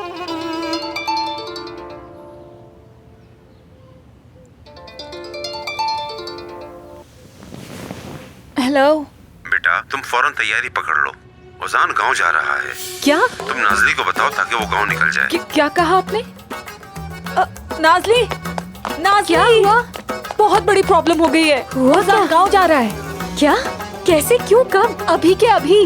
Hello बेटा, तुम फौरन तैयारी पकड़ लो। उजान गांव जा रहा है। क्या? तुम नाजली को बताओ ताकि वो गांव निकल जाए। क्या कहा आपने? नाजली, नाजली, क्या हुआ? बहुत बड़ी प्रॉब्लम हो गई है। उजान गांव जा रहा है। क्या? कैसे? क्यों? कब? अभी के अभी।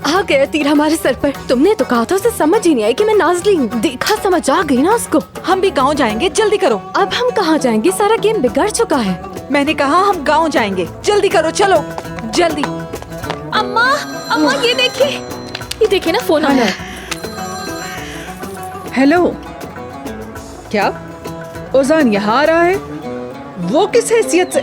आ गया तीर हमारे सर पर। तुमने तो कहा था, उसे समझ ही नहीं आई कि मैं नाजली हूँ। देखा, समझ आ गई ना उसको। हम भी गांव जाएंगे, जल्दी करो। अब हम कहाँ जाएंगे? सारा गेम बिगड़ चुका है। मैंने कहा हम गांव जाएंगे, जल्दी करो, चलो जल्दी। अम्मा, अम्मा ये देखिए ना, फोन आ रहा है। हेलो, क्या उजान यहाँ आ रहा है? वो किस हैसियत से?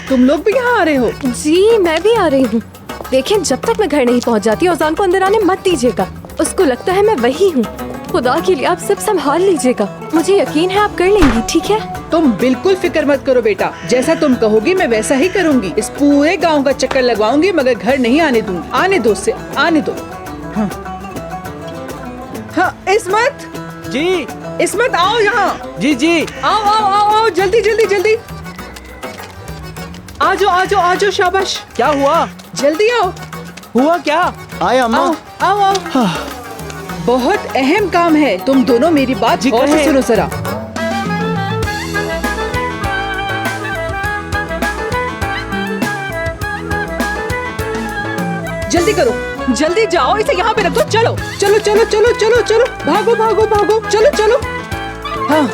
तुम लोग भी यहाँ आ रहे हो? जी मैं भी आ रही हूँ। देखिए, जब तक मैं घर नहीं पहुँच जाती उजान को अंदर आने मत दीजिएगा। उसको लगता है मैं वही हूँ। खुदा के लिए आप सब संभाल लीजिएगा। मुझे यकीन है आप कर लेंगी, ठीक है? तुम बिल्कुल फिक्र मत करो बेटा, जैसा तुम कहोगी मैं वैसा ही करूँगी। इस पूरे गांव का चक्कर लगवाऊंगी, मगर घर नहीं आने दूंगी। आने दो उसे, आने दो। हाँ, हाँ इस्मत जी। इस्मत आओ यहाँ। जी जी। आओ आओ आओ आओ, जल्दी जल्दी जल्दी। आजो आजो आजो, शाबाश। क्या हुआ? जल्दी आओ। हुआ क्या? आए अम्मा। आओ आओ आओ। बहुत अहम काम है, तुम दोनों मेरी बात जी, गौर से कहें। सुनो जरा। जल्दी करो, जल्दी जाओ, इसे यहाँ पे रख दो, चलो। चलो चलो चलो चलो चलो, भागो भागो भागो, चलो चलो। हाँ